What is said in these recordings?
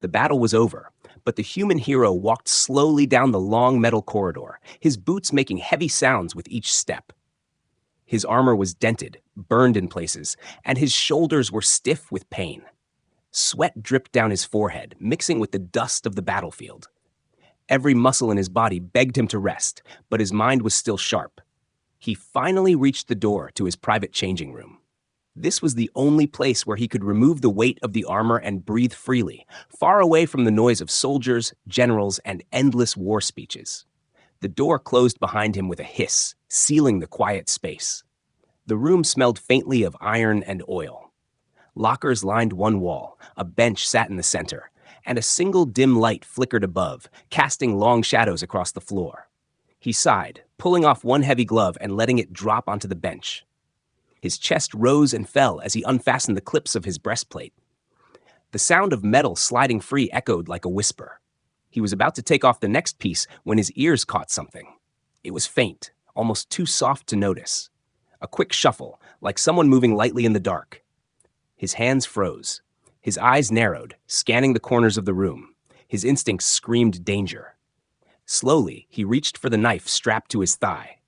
The battle was over, but the human hero walked slowly down the long metal corridor, his boots making heavy sounds with each step. His armor was dented, burned in places, and his shoulders were stiff with pain. Sweat dripped down his forehead, mixing with the dust of the battlefield. Every muscle in his body begged him to rest, but his mind was still sharp. He finally reached the door to his private changing room. This was the only place where he could remove the weight of the armor and breathe freely, far away from the noise of soldiers, generals, and endless war speeches. The door closed behind him with a hiss, sealing the quiet space. The room smelled faintly of iron and oil. Lockers lined one wall, a bench sat in the center, and a single dim light flickered above, casting long shadows across the floor. He sighed, pulling off one heavy glove and letting it drop onto the bench. His chest rose and fell as he unfastened the clips of his breastplate. The sound of metal sliding free echoed like a whisper. He was about to take off the next piece when his ears caught something. It was faint, almost too soft to notice. A quick shuffle, like someone moving lightly in the dark. His hands froze. His eyes narrowed, scanning the corners of the room. His instincts screamed danger. Slowly, he reached for the knife strapped to his thigh.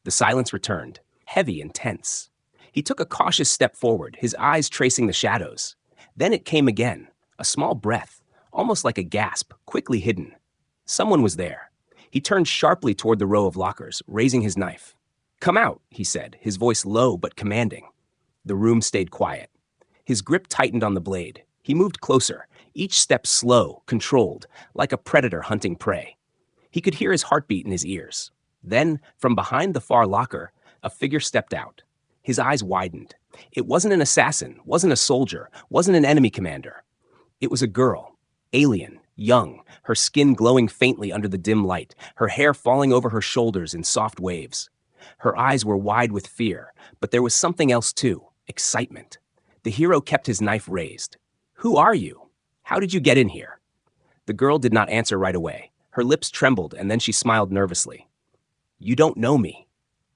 The silence returned, heavy and tense. He took a cautious step forward, his eyes tracing the shadows. Then it came again, a small breath, almost like a gasp, quickly hidden. Someone was there. He turned sharply toward the row of lockers, raising his knife. "Come out," he said, his voice low but commanding. The room stayed quiet. His grip tightened on the blade. He moved closer, each step slow, controlled, like a predator hunting prey. He could hear his heartbeat in his ears. Then, from behind the far locker, a figure stepped out. His eyes widened. It wasn't an assassin, wasn't a soldier, wasn't an enemy commander. It was a girl, alien, young, her skin glowing faintly under the dim light, her hair falling over her shoulders in soft waves. Her eyes were wide with fear, but there was something else too, excitement. The hero kept his knife raised. "Who are you? How did you get in here?" The girl did not answer right away. Her lips trembled, and then she smiled nervously. "You don't know me,"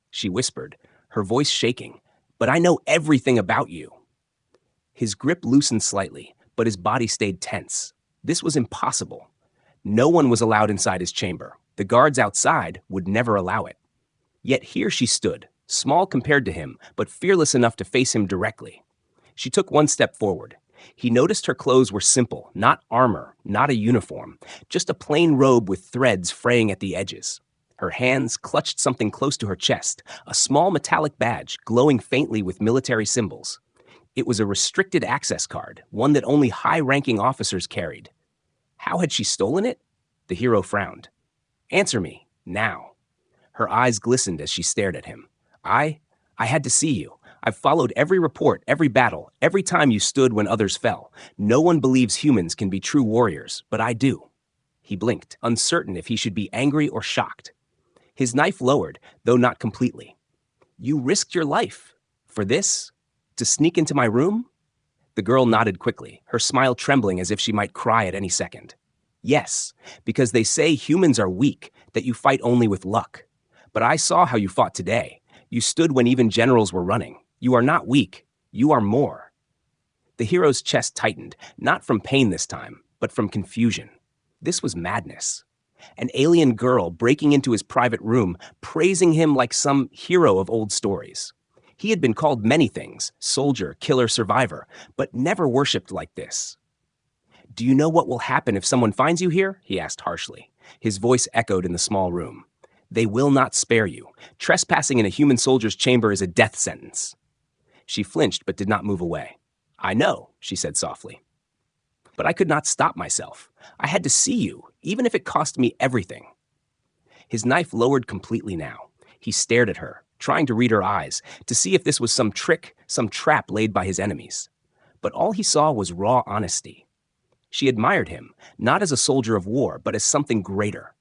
she whispered, her voice shaking, "but I know everything about you." His grip loosened slightly, but his body stayed tense. This was impossible. No one was allowed inside his chamber. The guards outside would never allow it. Yet here she stood, small compared to him, but fearless enough to face him directly. She took one step forward. He noticed her clothes were simple, not armor, not a uniform, just a plain robe with threads fraying at the edges. Her hands clutched something close to her chest, a small metallic badge glowing faintly with military symbols. It was a restricted access card, one that only high-ranking officers carried. How had she stolen it? The hero frowned. "Answer me, now." Her eyes glistened as she stared at him. I had to see you. I've followed every report, every battle, every time you stood when others fell. No one believes humans can be true warriors, but I do." He blinked, uncertain if he should be angry or shocked. His knife lowered, though not completely. "You risked your life. For this? To sneak into my room?" The girl nodded quickly, her smile trembling as if she might cry at any second. "Yes, because they say humans are weak, that you fight only with luck. But I saw how you fought today. You stood when even generals were running. You are not weak. You are more." The hero's chest tightened, not from pain this time, but from confusion. This was madness. An alien girl breaking into his private room, praising him like some hero of old stories. He had been called many things, soldier, killer, survivor, but never worshipped like this. "Do you know what will happen if someone finds you here?" he asked harshly. His voice echoed in the small room. "They will not spare you. Trespassing in a human soldier's chamber is a death sentence." She flinched but did not move away. "I know," she said softly. "But I could not stop myself. I had to see you, even if it cost me everything." His knife lowered completely now. He stared at her, trying to read her eyes, to see if this was some trick, some trap laid by his enemies. But all he saw was raw honesty. She admired him, not as a soldier of war, but as something greater.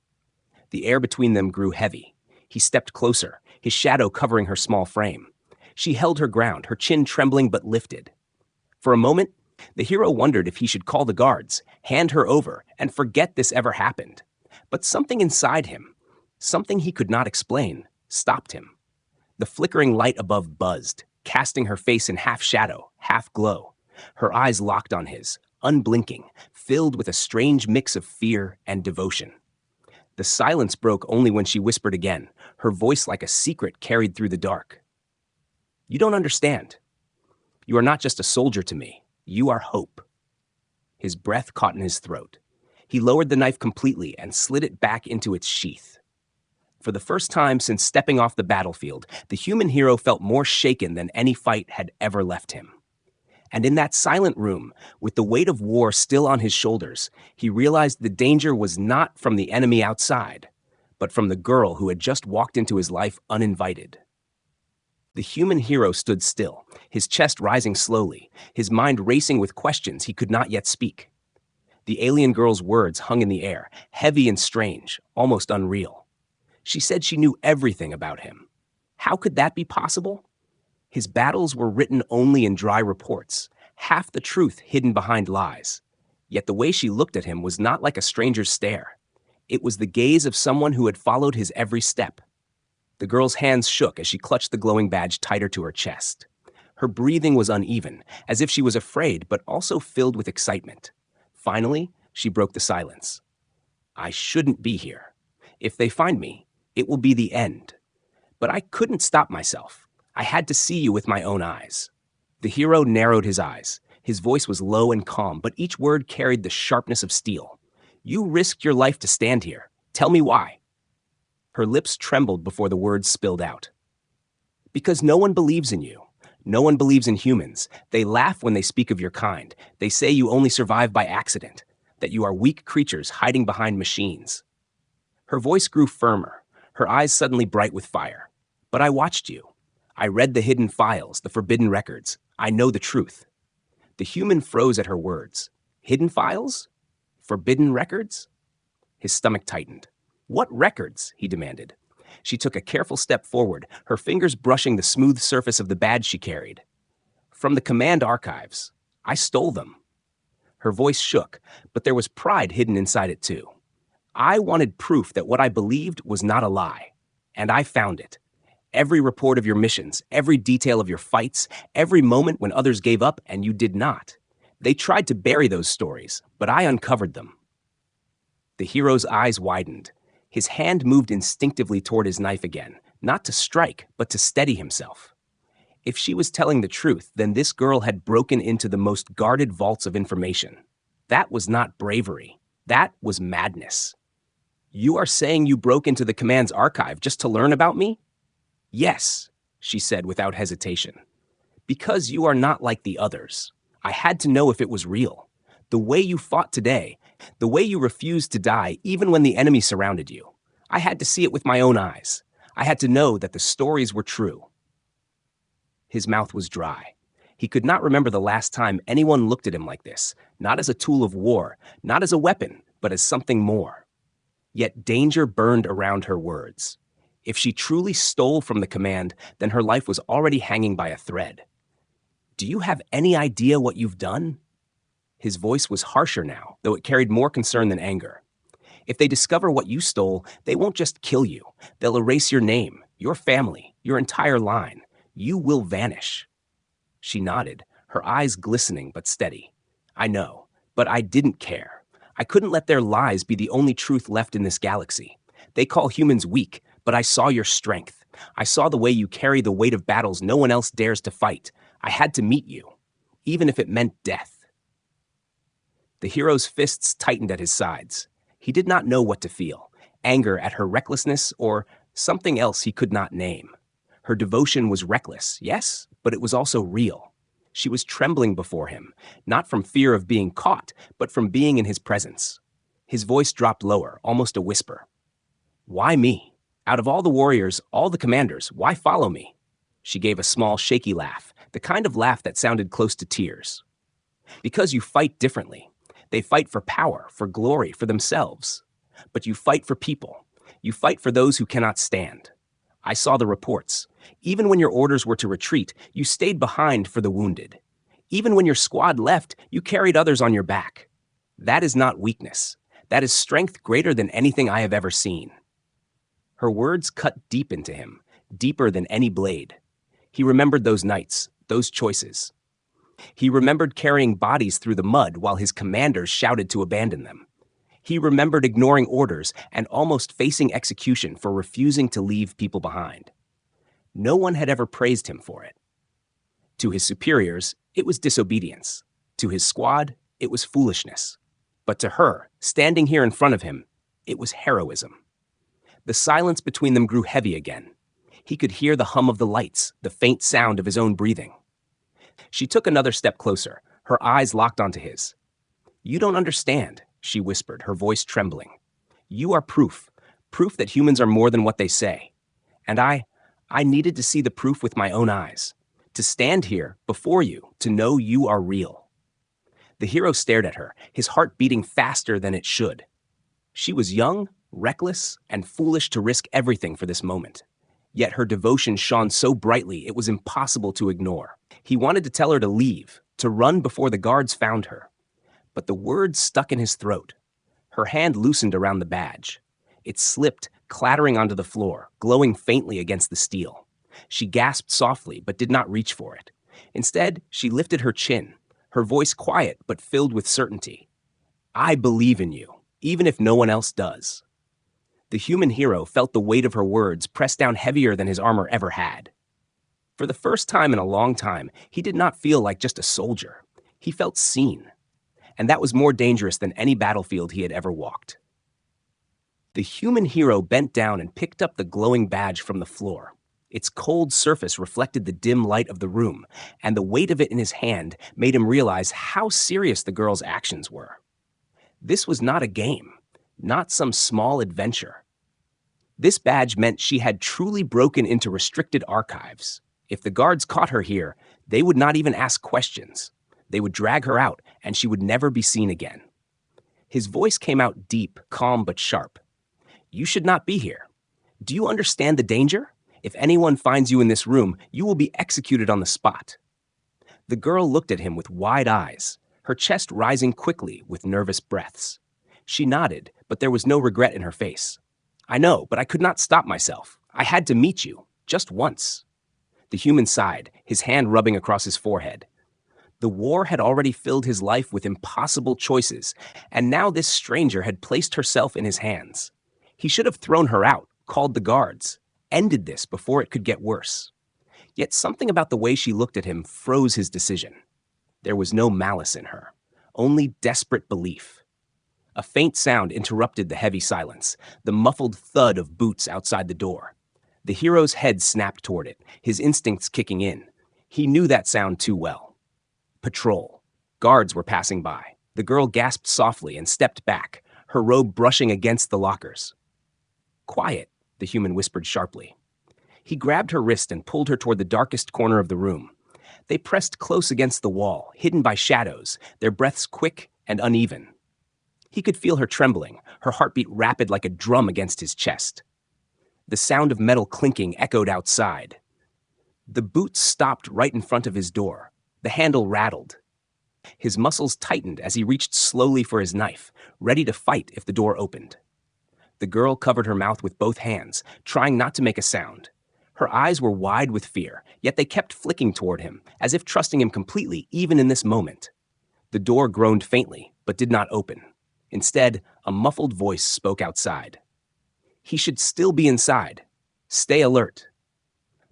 The air between them grew heavy. He stepped closer, his shadow covering her small frame. She held her ground, her chin trembling but lifted. For a moment, the hero wondered if he should call the guards, hand her over, and forget this ever happened. But something inside him, something he could not explain, stopped him. The flickering light above buzzed, casting her face in half shadow, half glow. Her eyes locked on his, unblinking, filled with a strange mix of fear and devotion. The silence broke only when she whispered again, her voice like a secret carried through the dark. You don't understand. You are not just a soldier to me. You are hope. His breath caught in his throat. He lowered the knife completely and slid it back into its sheath. For the first time since stepping off the battlefield, the human hero felt more shaken than any fight had ever left him. And in that silent room, with the weight of war still on his shoulders, he realized the danger was not from the enemy outside, but from the girl who had just walked into his life uninvited. The human hero stood still, his chest rising slowly, his mind racing with questions he could not yet speak. The alien girl's words hung in the air, heavy and strange, almost unreal. She said she knew everything about him. How could that be possible? His battles were written only in dry reports, half the truth hidden behind lies. Yet the way she looked at him was not like a stranger's stare. It was the gaze of someone who had followed his every step. The girl's hands shook as she clutched the glowing badge tighter to her chest. Her breathing was uneven, as if she was afraid but also filled with excitement. Finally, she broke the silence. I shouldn't be here. If they find me, it will be the end. But I couldn't stop myself. I had to see you with my own eyes. The hero narrowed his eyes. His voice was low and calm, but each word carried the sharpness of steel. You risked your life to stand here. Tell me why. Her lips trembled before the words spilled out. Because no one believes in you. No one believes in humans. They laugh when they speak of your kind. They say you only survive by accident, that you are weak creatures hiding behind machines. Her voice grew firmer, her eyes suddenly bright with fire. But I watched you. I read the hidden files, the forbidden records. I know the truth. The human froze at her words. Hidden files? Forbidden records? His stomach tightened. What records? He demanded. She took a careful step forward, her fingers brushing the smooth surface of the badge she carried. From the command archives. I stole them. Her voice shook, but there was pride hidden inside it too. I wanted proof that what I believed was not a lie. And I found it. Every report of your missions, every detail of your fights, every moment when others gave up and you did not. They tried to bury those stories, but I uncovered them. The hero's eyes widened. His hand moved instinctively toward his knife again, not to strike, but to steady himself. If she was telling the truth, then this girl had broken into the most guarded vaults of information. That was not bravery. That was madness. You are saying you broke into the command's archive just to learn about me? Yes, she said without hesitation. Because you are not like the others. I had to know if it was real. The way you fought today, the way you refused to die even when the enemy surrounded you. I had to see it with my own eyes. I had to know that the stories were true. His mouth was dry. He could not remember the last time anyone looked at him like this, not as a tool of war, not as a weapon, but as something more. Yet danger burned around her words. If she truly stole from the command, then her life was already hanging by a thread. Do you have any idea what you've done? His voice was harsher now, though it carried more concern than anger. If they discover what you stole, they won't just kill you. They'll erase your name, your family, your entire line. You will vanish. She nodded, her eyes glistening but steady. I know, but I didn't care. I couldn't let their lies be the only truth left in this galaxy. They call humans weak, but I saw your strength. I saw the way you carry the weight of battles no one else dares to fight. I had to meet you, even if it meant death. The hero's fists tightened at his sides. He did not know what to feel, anger at her recklessness or something else he could not name. Her devotion was reckless, yes, but it was also real. She was trembling before him, not from fear of being caught, but from being in his presence. His voice dropped lower, almost a whisper. Why me? Out of all the warriors, all the commanders, why follow me? She gave a small, shaky laugh, the kind of laugh that sounded close to tears. Because you fight differently. They fight for power, for glory, for themselves. But you fight for people. You fight for those who cannot stand. I saw the reports. Even when your orders were to retreat, you stayed behind for the wounded. Even when your squad left, you carried others on your back. That is not weakness. That is strength greater than anything I have ever seen. Her words cut deep into him, deeper than any blade. He remembered those nights, those choices. He remembered carrying bodies through the mud while his commanders shouted to abandon them. He remembered ignoring orders and almost facing execution for refusing to leave people behind. No one had ever praised him for it. To his superiors, it was disobedience. To his squad, it was foolishness. But to her, standing here in front of him, it was heroism. The silence between them grew heavy again. He could hear the hum of the lights, the faint sound of his own breathing. She took another step closer, her eyes locked onto his. "You don't understand," she whispered, her voice trembling. "You are proof that humans are more than what they say. And I needed to see the proof with my own eyes, to stand here before you, to know you are real." The hero stared at her, his heart beating faster than it should. She was young, reckless, and foolish to risk everything for this moment. Yet her devotion shone so brightly it was impossible to ignore. He wanted to tell her to leave, to run before the guards found her. But the words stuck in his throat. Her hand loosened around the badge. It slipped, clattering onto the floor, glowing faintly against the steel. She gasped softly, but did not reach for it. Instead, she lifted her chin, her voice quiet but filled with certainty. "I believe in you, even if no one else does." The human hero felt the weight of her words press down heavier than his armor ever had. For the first time in a long time, he did not feel like just a soldier. He felt seen. And that was more dangerous than any battlefield he had ever walked. The human hero bent down and picked up the glowing badge from the floor. Its cold surface reflected the dim light of the room, and the weight of it in his hand made him realize how serious the girl's actions were. This was not a game, not some small adventure. This badge meant she had truly broken into restricted archives. If the guards caught her here, they would not even ask questions. They would drag her out, and she would never be seen again. His voice came out deep, calm, but sharp. "You should not be here. Do you understand the danger? If anyone finds you in this room, you will be executed on the spot." The girl looked at him with wide eyes, her chest rising quickly with nervous breaths. She nodded, but there was no regret in her face. "I know, but I could not stop myself. I had to meet you, just once." The human sighed, his hand rubbing across his forehead. The war had already filled his life with impossible choices, and now this stranger had placed herself in his hands. He should have thrown her out, called the guards, ended this before it could get worse. Yet something about the way she looked at him froze his decision. There was no malice in her, only desperate belief. A faint sound interrupted the heavy silence, the muffled thud of boots outside the door. The hero's head snapped toward it, his instincts kicking in. He knew that sound too well. Patrol. Guards were passing by. The girl gasped softly and stepped back, her robe brushing against the lockers. "Quiet," the human whispered sharply. He grabbed her wrist and pulled her toward the darkest corner of the room. They pressed close against the wall, hidden by shadows, their breaths quick and uneven. He could feel her trembling, her heartbeat rapid like a drum against his chest. The sound of metal clinking echoed outside. The boots stopped right in front of his door. The handle rattled. His muscles tightened as he reached slowly for his knife, ready to fight if the door opened. The girl covered her mouth with both hands, trying not to make a sound. Her eyes were wide with fear, yet they kept flicking toward him, as if trusting him completely, even in this moment. The door groaned faintly, but did not open. Instead, a muffled voice spoke outside. He should still be inside. Stay alert.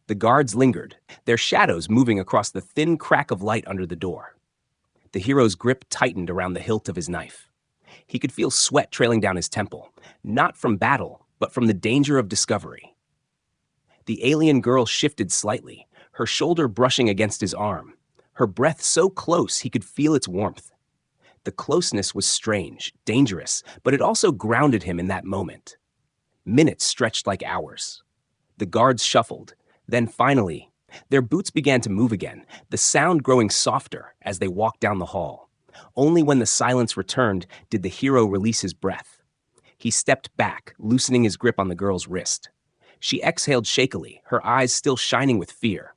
The guards lingered, their shadows moving across the thin crack of light under the door. The hero's grip tightened around the hilt of his knife. He could feel sweat trailing down his temple, not from battle, but from the danger of discovery. The alien girl shifted slightly, her shoulder brushing against his arm, her breath so close he could feel its warmth. The closeness was strange, dangerous, but it also grounded him in that moment. Minutes stretched like hours. The guards shuffled. Then finally, their boots began to move again, the sound growing softer as they walked down the hall. Only when the silence returned did the hero release his breath. He stepped back, loosening his grip on the girl's wrist. She exhaled shakily, her eyes still shining with fear.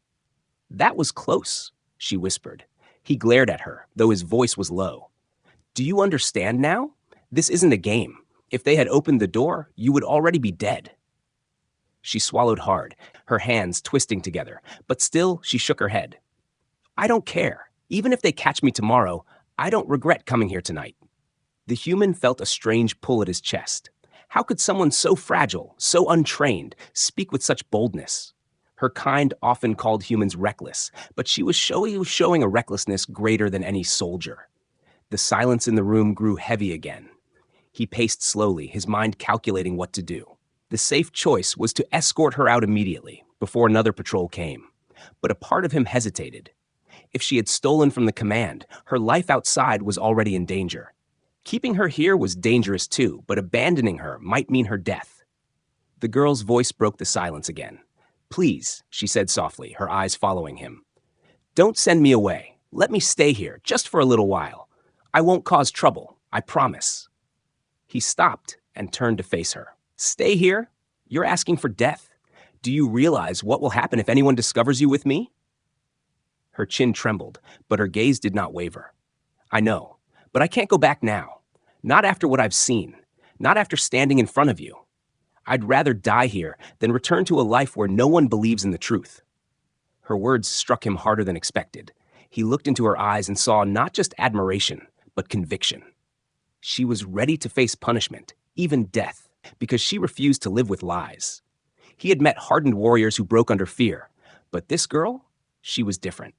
"That was close," she whispered. He glared at her, though his voice was low. "Do you understand now? This isn't a game. If they had opened the door, you would already be dead." She swallowed hard, her hands twisting together, but still she shook her head. "I don't care. Even if they catch me tomorrow, I don't regret coming here tonight." The human felt a strange pull at his chest. How could someone so fragile, so untrained, speak with such boldness? Her kind often called humans reckless, but she was showing a recklessness greater than any soldier. The silence in the room grew heavy again. He paced slowly, his mind calculating what to do. The safe choice was to escort her out immediately, before another patrol came. But a part of him hesitated. If she had stolen from the command, her life outside was already in danger. Keeping her here was dangerous too, but abandoning her might mean her death. The girl's voice broke the silence again. "Please," she said softly, her eyes following him. "Don't send me away. Let me stay here, just for a little while. I won't cause trouble, I promise." He stopped and turned to face her. "Stay here? You're asking for death. Do you realize what will happen if anyone discovers you with me?" Her chin trembled, but her gaze did not waver. "I know, but I can't go back now. Not after what I've seen. Not after standing in front of you. I'd rather die here than return to a life where no one believes in the truth." Her words struck him harder than expected. He looked into her eyes and saw not just admiration, but conviction. She was ready to face punishment, even death, because she refused to live with lies. He had met hardened warriors who broke under fear, but this girl, she was different.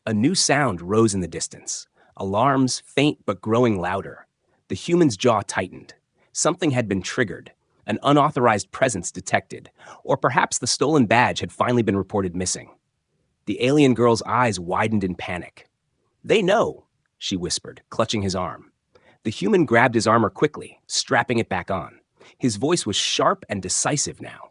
A new sound rose in the distance. Alarms, faint but growing louder. The human's jaw tightened. Something had been triggered, an unauthorized presence detected, or perhaps the stolen badge had finally been reported missing. The alien girl's eyes widened in panic. "They know," she whispered, clutching his arm. The human grabbed his armor quickly, strapping it back on. His voice was sharp and decisive now.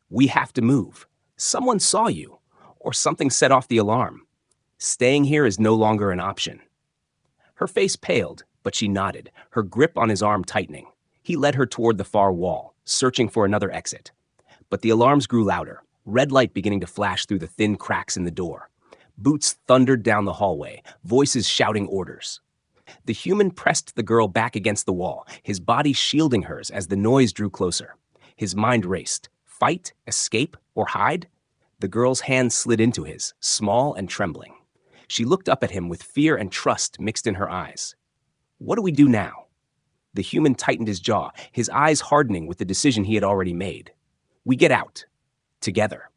"We have to move. Someone saw you, or something set off the alarm. Staying here is no longer an option." Her face paled, but she nodded, her grip on his arm tightening. He led her toward the far wall, searching for another exit. But the alarms grew louder, red light beginning to flash through the thin cracks in the door. Boots thundered down the hallway, voices shouting orders. The human pressed the girl back against the wall, his body shielding hers as the noise drew closer. His mind raced. Fight, escape, or hide? The girl's hand slid into his, small and trembling. She looked up at him with fear and trust mixed in her eyes. "What do we do now?" The human tightened his jaw, his eyes hardening with the decision he had already made. "We get out. Together."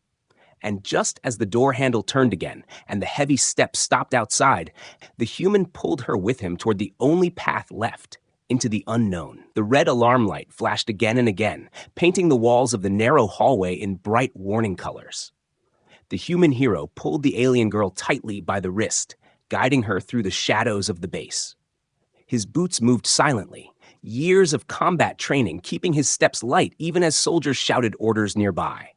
And just as the door handle turned again and the heavy steps stopped outside, the human pulled her with him toward the only path left, into the unknown. The red alarm light flashed again and again, painting the walls of the narrow hallway in bright warning colors. The human hero pulled the alien girl tightly by the wrist, guiding her through the shadows of the base. His boots moved silently, years of combat training keeping his steps light even as soldiers shouted orders nearby.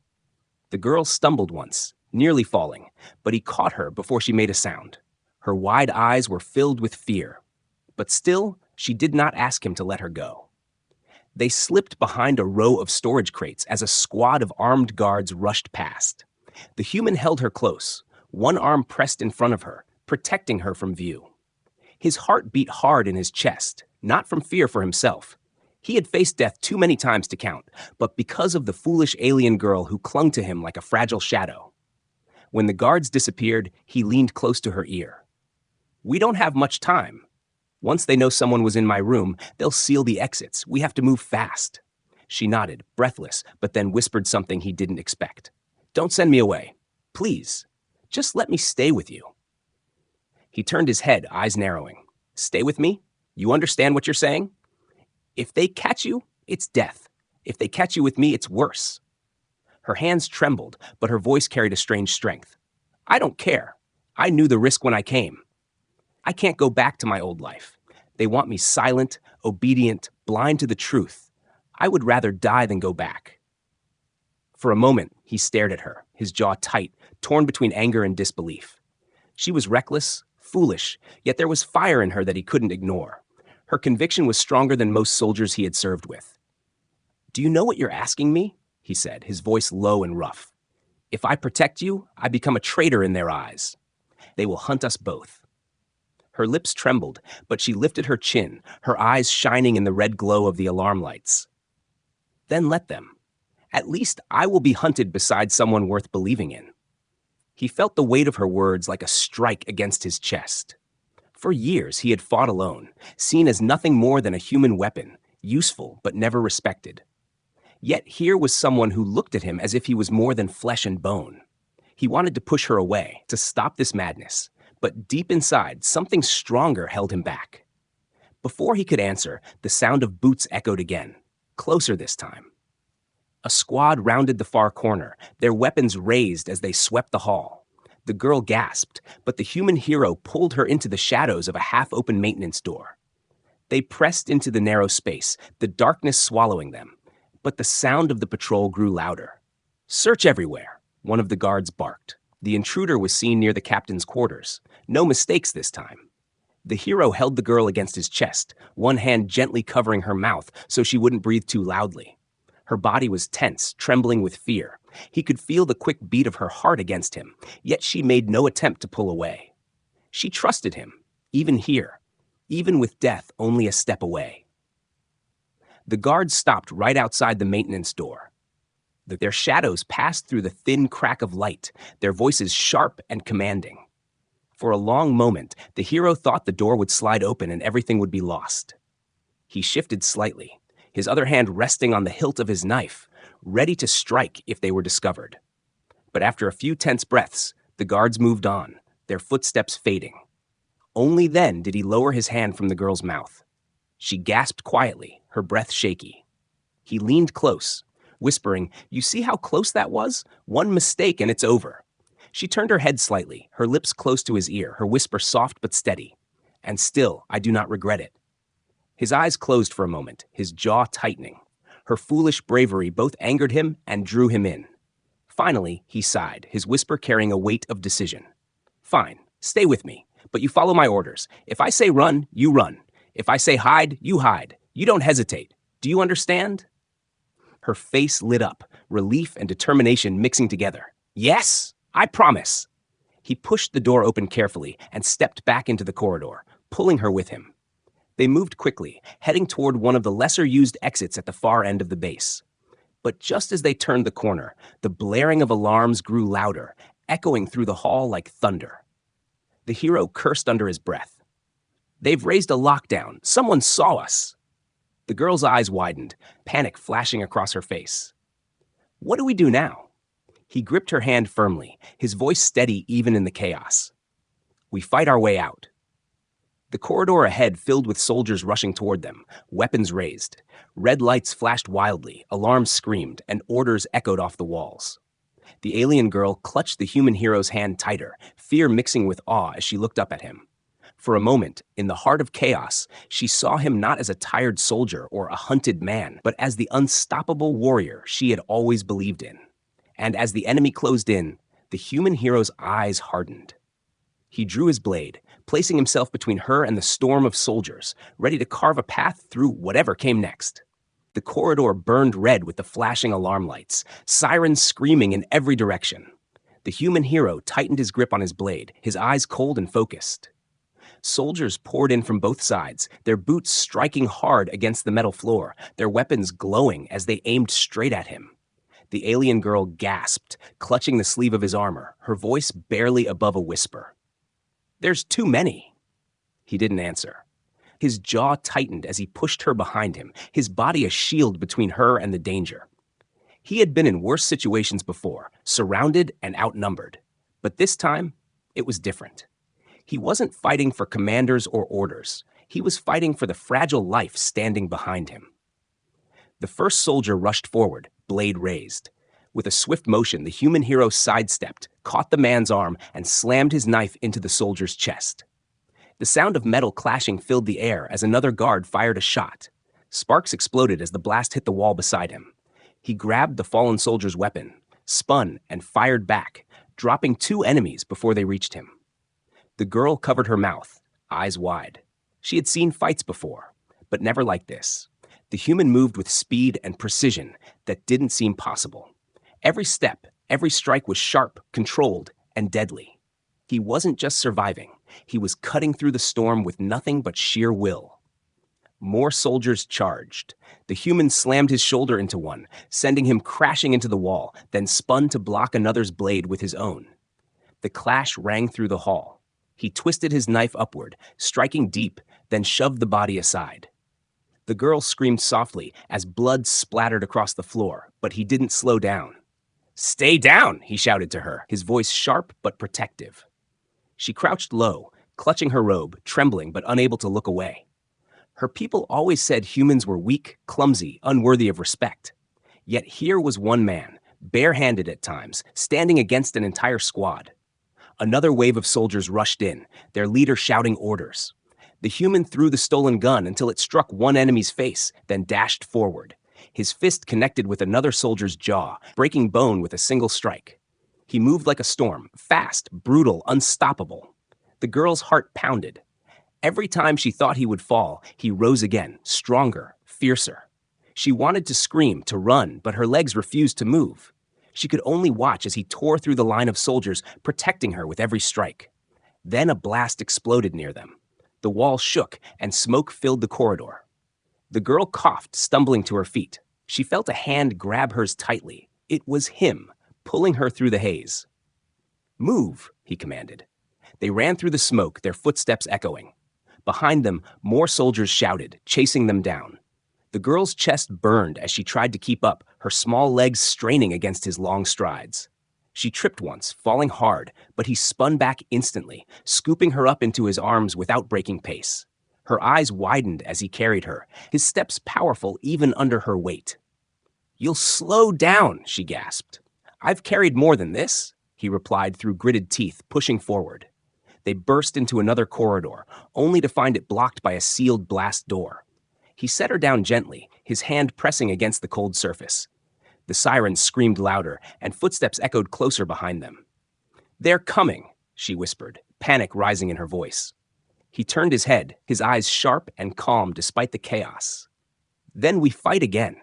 The girl stumbled once, nearly falling, but he caught her before she made a sound. Her wide eyes were filled with fear, but still, she did not ask him to let her go. They slipped behind a row of storage crates as a squad of armed guards rushed past. The human held her close, one arm pressed in front of her, protecting her from view. His heart beat hard in his chest, not from fear for himself. He had faced death too many times to count, but because of the foolish alien girl who clung to him like a fragile shadow. When the guards disappeared, he leaned close to her ear. "We don't have much time. Once they know someone was in my room, they'll seal the exits. We have to move fast." She nodded, breathless, but then whispered something he didn't expect. "Don't send me away. Please. Just let me stay with you." He turned his head, eyes narrowing. "Stay with me? You understand what you're saying? If they catch you, it's death. If they catch you with me, it's worse." Her hands trembled, but her voice carried a strange strength. "I don't care. I knew the risk when I came. I can't go back to my old life. They want me silent, obedient, blind to the truth. I would rather die than go back." For a moment, he stared at her, his jaw tight, torn between anger and disbelief. She was reckless, foolish, yet there was fire in her that he couldn't ignore. Her conviction was stronger than most soldiers he had served with. "Do you know what you're asking me?" he said, his voice low and rough. "If I protect you, I become a traitor in their eyes. They will hunt us both." Her lips trembled, but she lifted her chin, her eyes shining in the red glow of the alarm lights. "Then let them. At least I will be hunted beside someone worth believing in." He felt the weight of her words like a strike against his chest. For years, he had fought alone, seen as nothing more than a human weapon, useful but never respected. Yet here was someone who looked at him as if he was more than flesh and bone. He wanted to push her away, to stop this madness, but deep inside, something stronger held him back. Before he could answer, the sound of boots echoed again, closer this time. A squad rounded the far corner, their weapons raised as they swept the hall. The girl gasped, but the human hero pulled her into the shadows of a half-open maintenance door. They pressed into the narrow space, the darkness swallowing them, but the sound of the patrol grew louder. "Search everywhere," one of the guards barked. The intruder was seen near the captain's quarters. No mistakes this time. The hero held the girl against his chest, one hand gently covering her mouth so she wouldn't breathe too loudly. Her body was tense, trembling with fear. He could feel the quick beat of her heart against him, yet she made no attempt to pull away. She trusted him, even here, even with death only a step away. The guards stopped right outside the maintenance door. Their shadows passed through the thin crack of light, their voices sharp and commanding. For a long moment, the hero thought the door would slide open and everything would be lost. He shifted slightly, his other hand resting on the hilt of his knife, ready to strike if they were discovered. But after a few tense breaths, the guards moved on, their footsteps fading. Only then did he lower his hand from the girl's mouth. She gasped quietly, her breath shaky. He leaned close, whispering, "You see how close that was? One mistake and it's over." She turned her head slightly, her lips close to his ear, her whisper soft but steady. "And still, I do not regret it." His eyes closed for a moment, his jaw tightening. Her foolish bravery both angered him and drew him in. Finally, he sighed, his whisper carrying a weight of decision. "Fine, stay with me, but you follow my orders. If I say run, you run. If I say hide, you hide. You don't hesitate. Do you understand?" Her face lit up, relief and determination mixing together. "Yes, I promise." He pushed the door open carefully and stepped back into the corridor, pulling her with him. They moved quickly, heading toward one of the lesser-used exits at the far end of the base. But just as they turned the corner, the blaring of alarms grew louder, echoing through the hall like thunder. The hero cursed under his breath. "They've raised a lockdown. Someone saw us." The girl's eyes widened, panic flashing across her face. "What do we do now?" He gripped her hand firmly, his voice steady even in the chaos. "We fight our way out." The corridor ahead filled with soldiers rushing toward them, weapons raised. Red lights flashed wildly, alarms screamed, and orders echoed off the walls. The alien girl clutched the human hero's hand tighter, fear mixing with awe as she looked up at him. For a moment, in the heart of chaos, she saw him not as a tired soldier or a hunted man, but as the unstoppable warrior she had always believed in. And as the enemy closed in, the human hero's eyes hardened. He drew his blade, placing himself between her and the storm of soldiers, ready to carve a path through whatever came next. The corridor burned red with the flashing alarm lights, sirens screaming in every direction. The human hero tightened his grip on his blade, his eyes cold and focused. Soldiers poured in from both sides, their boots striking hard against the metal floor, their weapons glowing as they aimed straight at him. The alien girl gasped, clutching the sleeve of his armor, her voice barely above a whisper. "There's too many." He didn't answer. His jaw tightened as he pushed her behind him, his body a shield between her and the danger. He had been in worse situations before, surrounded and outnumbered. But this time, it was different. He wasn't fighting for commanders or orders. He was fighting for the fragile life standing behind him. The first soldier rushed forward, blade raised. With a swift motion, the human hero sidestepped, caught the man's arm, and slammed his knife into the soldier's chest. The sound of metal clashing filled the air as another guard fired a shot. Sparks exploded as the blast hit the wall beside him. He grabbed the fallen soldier's weapon, spun, and fired back, dropping 2 enemies before they reached him. The girl covered her mouth, eyes wide. She had seen fights before, but never like this. The human moved with speed and precision that didn't seem possible. Every step, every strike was sharp, controlled, and deadly. He wasn't just surviving. He was cutting through the storm with nothing but sheer will. More soldiers charged. The human slammed his shoulder into one, sending him crashing into the wall, then spun to block another's blade with his own. The clash rang through the hall. He twisted his knife upward, striking deep, then shoved the body aside. The girl screamed softly as blood splattered across the floor, but he didn't slow down. "Stay down," he shouted to her, his voice sharp but protective. She crouched low, clutching her robe, trembling but unable to look away. Her people always said humans were weak, clumsy, unworthy of respect. Yet here was one man, barehanded at times, standing against an entire squad. Another wave of soldiers rushed in, their leader shouting orders. The human threw the stolen gun until it struck one enemy's face, then dashed forward. His fist connected with another soldier's jaw, breaking bone with a single strike. He moved like a storm, fast, brutal, unstoppable. The girl's heart pounded. Every time she thought he would fall, he rose again, stronger, fiercer. She wanted to scream, to run, but her legs refused to move. She could only watch as he tore through the line of soldiers, protecting her with every strike. Then a blast exploded near them. The wall shook, and smoke filled the corridor. The girl coughed, stumbling to her feet. She felt a hand grab hers tightly. It was him, pulling her through the haze. "Move," he commanded. They ran through the smoke, their footsteps echoing. Behind them, more soldiers shouted, chasing them down. The girl's chest burned as she tried to keep up, her small legs straining against his long strides. She tripped once, falling hard, but he spun back instantly, scooping her up into his arms without breaking pace. Her eyes widened as he carried her, his steps powerful even under her weight. "You'll slow down," she gasped. "I've carried more than this," he replied through gritted teeth, pushing forward. They burst into another corridor, only to find it blocked by a sealed blast door. He set her down gently, his hand pressing against the cold surface. The sirens screamed louder, and footsteps echoed closer behind them. "They're coming," she whispered, panic rising in her voice. He turned his head, his eyes sharp and calm despite the chaos. "Then we fight again."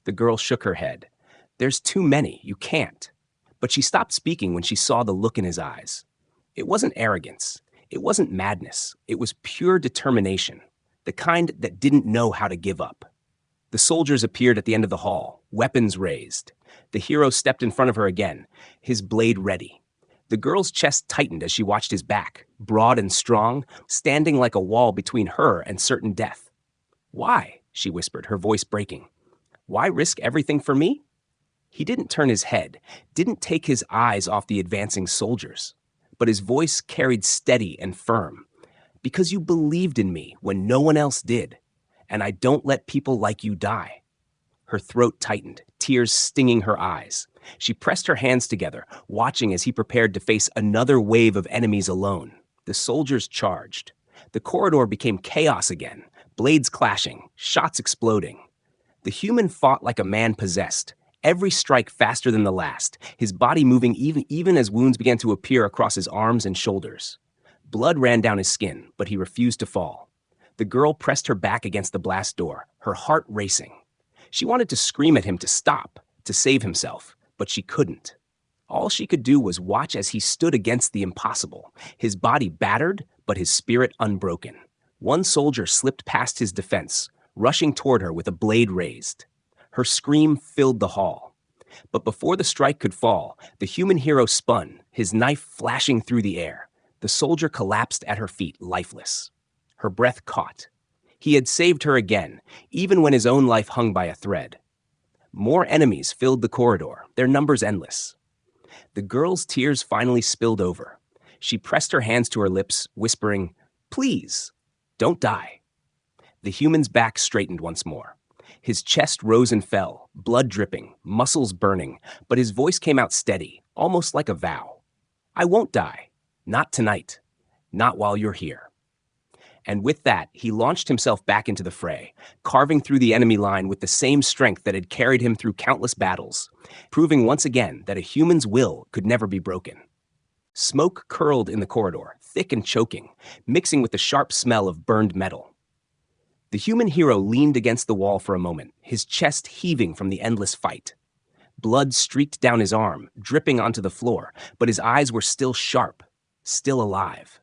The girl shook her head. "There's too many, you can't." But she stopped speaking when she saw the look in his eyes. It wasn't arrogance. It wasn't madness. It was pure determination, the kind that didn't know how to give up. The soldiers appeared at the end of the hall, weapons raised. The hero stepped in front of her again, his blade ready. The girl's chest tightened as she watched his back, broad and strong, standing like a wall between her and certain death. "Why?" she whispered, her voice breaking. "Why risk everything for me?" He didn't turn his head, didn't take his eyes off the advancing soldiers. But his voice carried steady and firm. "Because you believed in me when no one else did, and I don't let people like you die." Her throat tightened, tears stinging her eyes. She pressed her hands together, watching as he prepared to face another wave of enemies alone. The soldiers charged. The corridor became chaos again, blades clashing, shots exploding. The human fought like a man possessed, every strike faster than the last, his body moving even as wounds began to appear across his arms and shoulders. Blood ran down his skin, but he refused to fall. The girl pressed her back against the blast door, her heart racing. She wanted to scream at him to stop, to save himself, but she couldn't. All she could do was watch as he stood against the impossible, his body battered, but his spirit unbroken. One soldier slipped past his defense, rushing toward her with a blade raised. Her scream filled the hall. But before the strike could fall, the human hero spun, his knife flashing through the air. The soldier collapsed at her feet, lifeless. Her breath caught. He had saved her again, even when his own life hung by a thread. More enemies filled the corridor, their numbers endless. The girl's tears finally spilled over. She pressed her hands to her lips, whispering, "Please, don't die." The human's back straightened once more. His chest rose and fell, blood dripping, muscles burning, but his voice came out steady, almost like a vow. "I won't die. Not tonight. Not while you're here." And with that, he launched himself back into the fray, carving through the enemy line with the same strength that had carried him through countless battles, proving once again that a human's will could never be broken. Smoke curled in the corridor, thick and choking, mixing with the sharp smell of burned metal. The human hero leaned against the wall for a moment, his chest heaving from the endless fight. Blood streaked down his arm, dripping onto the floor, but his eyes were still sharp, still alive.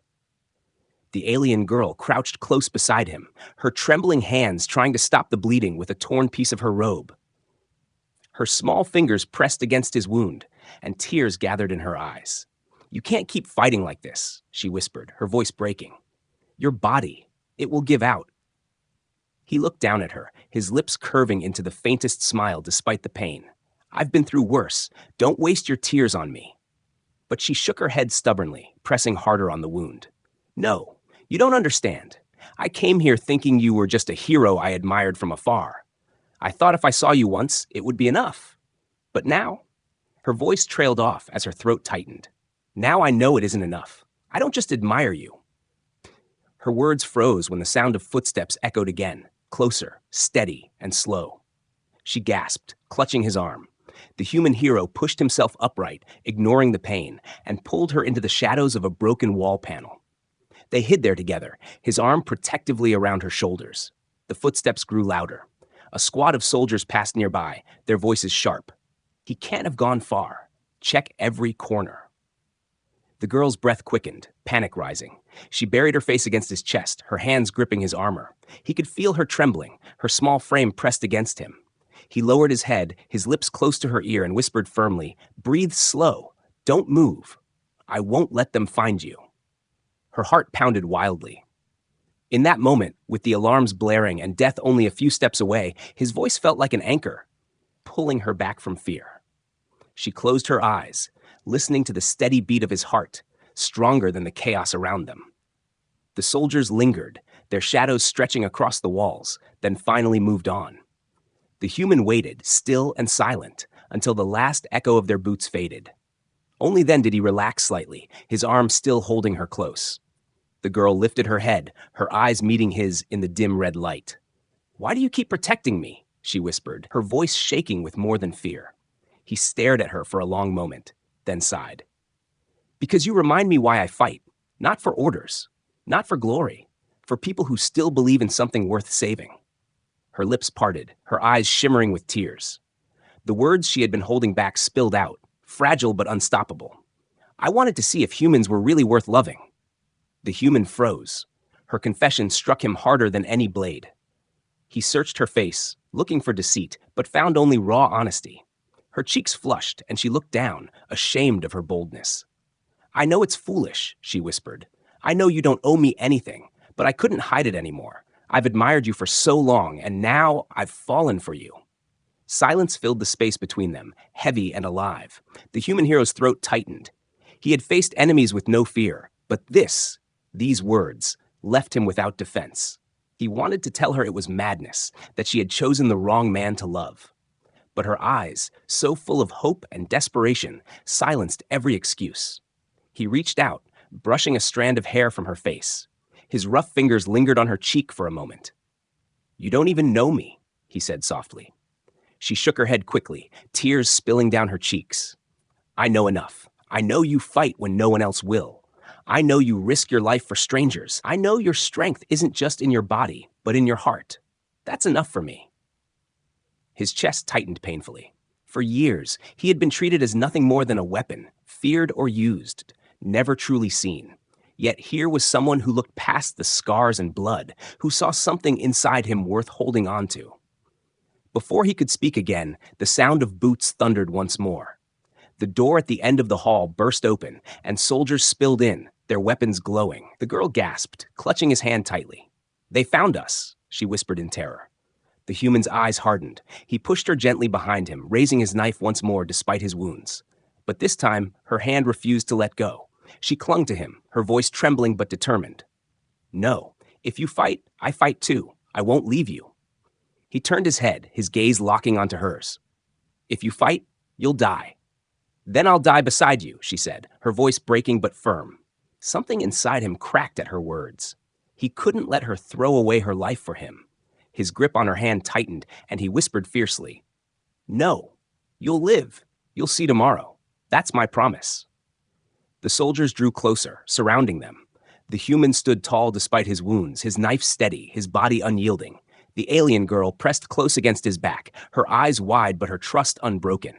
The alien girl crouched close beside him, her trembling hands trying to stop the bleeding with a torn piece of her robe. Her small fingers pressed against his wound, and tears gathered in her eyes. You can't keep fighting like this, she whispered, her voice breaking. Your body, it will give out. He looked down at her, his lips curving into the faintest smile despite the pain. I've been through worse. Don't waste your tears on me. But she shook her head stubbornly, pressing harder on the wound. No, you don't understand. I came here thinking you were just a hero I admired from afar. I thought if I saw you once, it would be enough. But now, her voice trailed off as her throat tightened. Now I know it isn't enough. I don't just admire you. Her words froze when the sound of footsteps echoed again, closer, steady, and slow. She gasped, clutching his arm. The human hero pushed himself upright, ignoring the pain, and pulled her into the shadows of a broken wall panel. They hid there together, his arm protectively around her shoulders. The footsteps grew louder. A squad of soldiers passed nearby, their voices sharp. He can't have gone far. Check every corner. The girl's breath quickened, panic rising. She buried her face against his chest, her hands gripping his armor. He could feel her trembling, her small frame pressed against him. He lowered his head, his lips close to her ear, and whispered firmly, "Breathe slow. Don't move. I won't let them find you." Her heart pounded wildly. In that moment, with the alarms blaring and death only a few steps away, his voice felt like an anchor, pulling her back from fear. She closed her eyes, listening to the steady beat of his heart, stronger than the chaos around them. The soldiers lingered, their shadows stretching across the walls, then finally moved on. The human waited, still and silent, until the last echo of their boots faded. Only then did he relax slightly, his arm still holding her close. The girl lifted her head, her eyes meeting his in the dim red light. "Why do you keep protecting me?" she whispered, her voice shaking with more than fear. He stared at her for a long moment, then sighed. "Because you remind me why I fight, not for orders, not for glory, for people who still believe in something worth saving." Her lips parted, her eyes shimmering with tears. The words she had been holding back spilled out, fragile but unstoppable. "I wanted to see if humans were really worth loving." The human froze. Her confession struck him harder than any blade. He searched her face, looking for deceit, but found only raw honesty. Her cheeks flushed, and she looked down, ashamed of her boldness. "I know it's foolish," she whispered. "I know you don't owe me anything, but I couldn't hide it anymore. I've admired you for so long, and now I've fallen for you." Silence filled the space between them, heavy and alive. The human hero's throat tightened. He had faced enemies with no fear, but these words, left him without defense. He wanted to tell her it was madness, that she had chosen the wrong man to love. But her eyes, so full of hope and desperation, silenced every excuse. He reached out, brushing a strand of hair from her face. His rough fingers lingered on her cheek for a moment. "You don't even know me," he said softly. She shook her head quickly, tears spilling down her cheeks. "I know enough. I know you fight when no one else will. I know you risk your life for strangers. I know your strength isn't just in your body, but in your heart. That's enough for me." His chest tightened painfully. For years, he had been treated as nothing more than a weapon, feared or used, never truly seen. Yet here was someone who looked past the scars and blood, who saw something inside him worth holding on to. Before he could speak again, the sound of boots thundered once more. The door at the end of the hall burst open, and soldiers spilled in, their weapons glowing. The girl gasped, clutching his hand tightly. "They found us," she whispered in terror. The human's eyes hardened. He pushed her gently behind him, raising his knife once more despite his wounds. But this time, her hand refused to let go. She clung to him, her voice trembling but determined. "No, if you fight, I fight too. I won't leave you." He turned his head, his gaze locking onto hers. "If you fight, you'll die." "Then I'll die beside you," she said, her voice breaking but firm. Something inside him cracked at her words. He couldn't let her throw away her life for him. His grip on her hand tightened, and he whispered fiercely, "No, you'll live. You'll see tomorrow. That's my promise." The soldiers drew closer, surrounding them. The human stood tall despite his wounds, his knife steady, his body unyielding. The alien girl pressed close against his back, her eyes wide but her trust unbroken.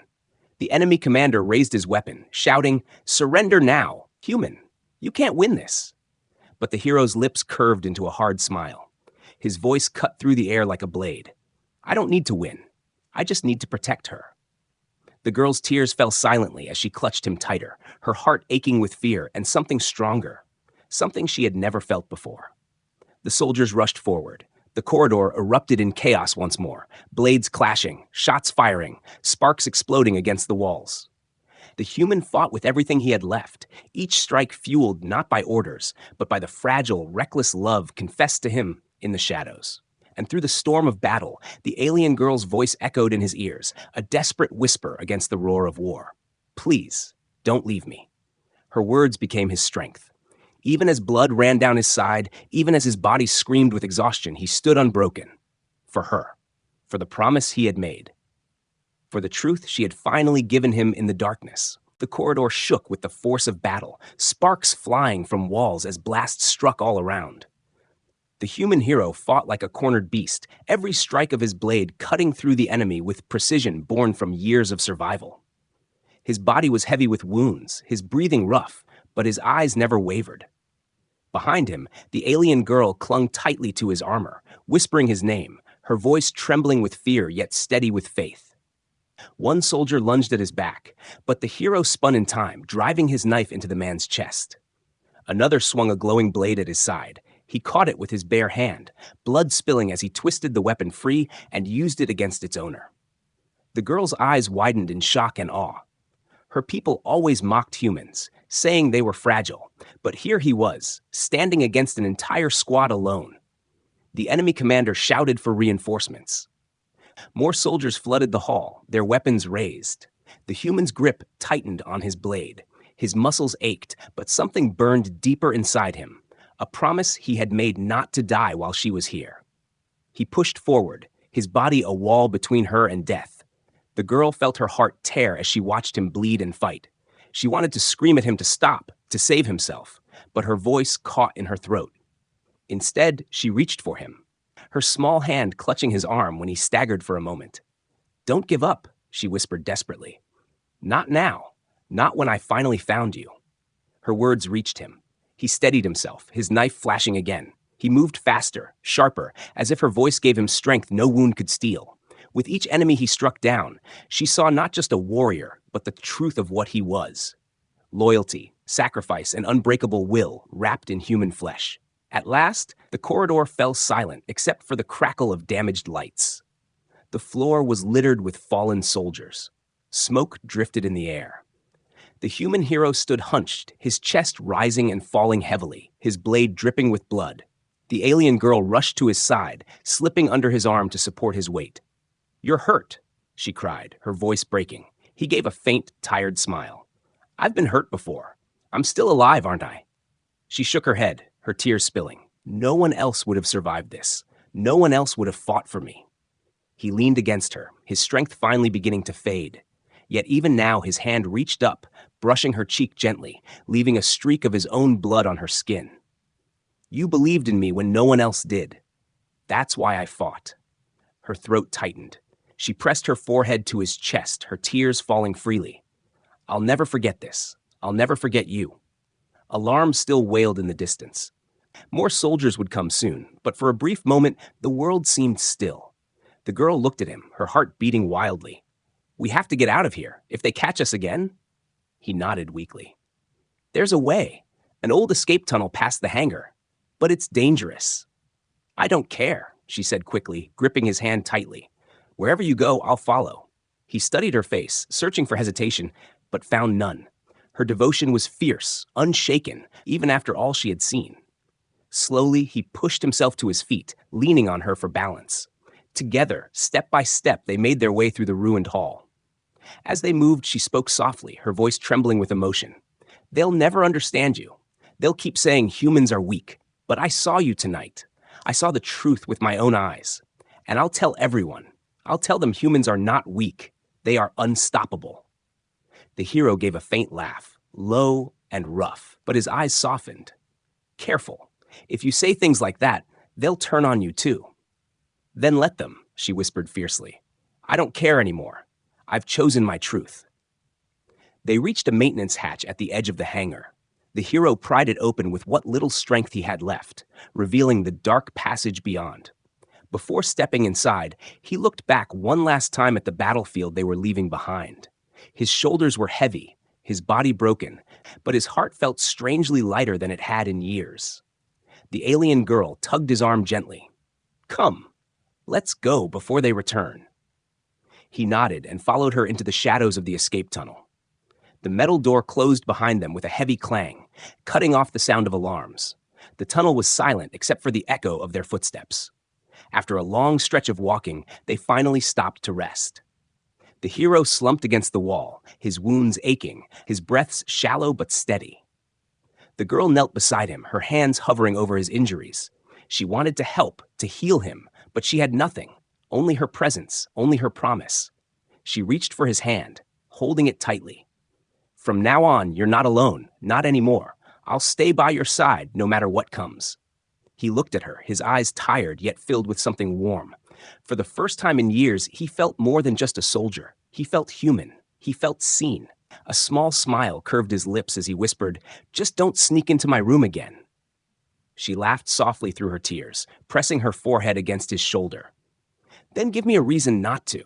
The enemy commander raised his weapon, shouting, "Surrender now! Human, you can't win this." But the hero's lips curved into a hard smile. His voice cut through the air like a blade. "I don't need to win. I just need to protect her." The girl's tears fell silently as she clutched him tighter, her heart aching with fear and something stronger, something she had never felt before. The soldiers rushed forward. The corridor erupted in chaos once more, blades clashing, shots firing, sparks exploding against the walls. The human fought with everything he had left, each strike fueled not by orders, but by the fragile, reckless love confessed to him in the shadows. And through the storm of battle, the alien girl's voice echoed in his ears, a desperate whisper against the roar of war. Please, don't leave me. Her words became his strength. Even as blood ran down his side, even as his body screamed with exhaustion, he stood unbroken. For her. For the promise he had made. For the truth she had finally given him in the darkness. The corridor shook with the force of battle, sparks flying from walls as blasts struck all around. The human hero fought like a cornered beast, every strike of his blade cutting through the enemy with precision born from years of survival. His body was heavy with wounds, his breathing rough, but his eyes never wavered. Behind him, the alien girl clung tightly to his armor, whispering his name, her voice trembling with fear yet steady with faith. One soldier lunged at his back, but the hero spun in time, driving his knife into the man's chest. Another swung a glowing blade at his side. He caught it with his bare hand, blood spilling as he twisted the weapon free and used it against its owner. The girl's eyes widened in shock and awe. Her people always mocked humans, saying they were fragile, but here he was, standing against an entire squad alone. The enemy commander shouted for reinforcements. More soldiers flooded the hall, their weapons raised. The human's grip tightened on his blade. His muscles ached, but something burned deeper inside him, a promise he had made not to die while she was here. He pushed forward, his body a wall between her and death. The girl felt her heart tear as she watched him bleed and fight. She wanted to scream at him to stop, to save himself, but her voice caught in her throat. Instead, she reached for him, her small hand clutching his arm when he staggered for a moment. "Don't give up," she whispered desperately. "Not now. Not when I finally found you." Her words reached him. He steadied himself, his knife flashing again. He moved faster, sharper, as if her voice gave him strength no wound could steal. With each enemy he struck down, she saw not just a warrior, but the truth of what he was. Loyalty, sacrifice, and unbreakable will wrapped in human flesh. At last, the corridor fell silent except for the crackle of damaged lights. The floor was littered with fallen soldiers. Smoke drifted in the air. The human hero stood hunched, his chest rising and falling heavily, his blade dripping with blood. The alien girl rushed to his side, slipping under his arm to support his weight. "You're hurt," she cried, her voice breaking. He gave a faint, tired smile. "I've been hurt before. I'm still alive, aren't I?" She shook her head, her tears spilling. "No one else would have survived this. No one else would have fought for me." He leaned against her, his strength finally beginning to fade. Yet even now his hand reached up, brushing her cheek gently, leaving a streak of his own blood on her skin. "You believed in me when no one else did. That's why I fought." Her throat tightened. She pressed her forehead to his chest, her tears falling freely. "I'll never forget this. I'll never forget you." Alarm still wailed in the distance. More soldiers would come soon, but for a brief moment, the world seemed still. The girl looked at him, her heart beating wildly. "We have to get out of here. If they catch us again?" He nodded weakly. "There's a way. An old escape tunnel past the hangar. But it's dangerous." "I don't care," she said quickly, gripping his hand tightly. "Wherever you go, I'll follow." He studied her face, searching for hesitation, but found none. Her devotion was fierce, unshaken, even after all she had seen. Slowly, he pushed himself to his feet, leaning on her for balance. Together, step by step, they made their way through the ruined hall. As they moved, she spoke softly, her voice trembling with emotion. "They'll never understand you. They'll keep saying humans are weak. But I saw you tonight. I saw the truth with my own eyes. And I'll tell everyone. I'll tell them humans are not weak. They are unstoppable." The hero gave a faint laugh, low and rough, but his eyes softened. "Careful. If you say things like that, they'll turn on you too." "Then let them," she whispered fiercely. "I don't care anymore. I've chosen my truth." They reached a maintenance hatch at the edge of the hangar. The hero pried it open with what little strength he had left, revealing the dark passage beyond. Before stepping inside, he looked back one last time at the battlefield they were leaving behind. His shoulders were heavy, his body broken, but his heart felt strangely lighter than it had in years. The alien girl tugged his arm gently. "Come, let's go before they return." He nodded and followed her into the shadows of the escape tunnel. The metal door closed behind them with a heavy clang, cutting off the sound of alarms. The tunnel was silent except for the echo of their footsteps. After a long stretch of walking, they finally stopped to rest. The hero slumped against the wall, his wounds aching, his breaths shallow but steady. The girl knelt beside him, her hands hovering over his injuries. She wanted to help, to heal him, but she had nothing, only her presence, only her promise. She reached for his hand, holding it tightly. "From now on, you're not alone, not anymore. I'll stay by your side no matter what comes." He looked at her, his eyes tired yet filled with something warm. For the first time in years, he felt more than just a soldier. He felt human. He felt seen. A small smile curved his lips as he whispered, "Just don't sneak into my room again." She laughed softly through her tears, pressing her forehead against his shoulder. "Then give me a reason not to."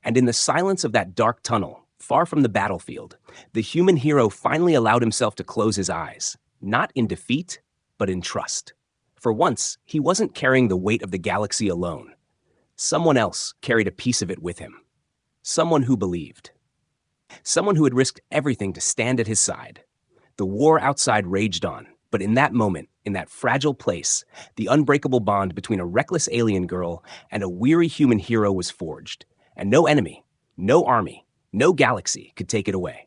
And in the silence of that dark tunnel, far from the battlefield, the human hero finally allowed himself to close his eyes, not in defeat, but in trust. For once, he wasn't carrying the weight of the galaxy alone. Someone else carried a piece of it with him. Someone who believed. Someone who had risked everything to stand at his side. The war outside raged on, but in that moment, in that fragile place, the unbreakable bond between a reckless alien girl and a weary human hero was forged, and no enemy, no army, no galaxy could take it away.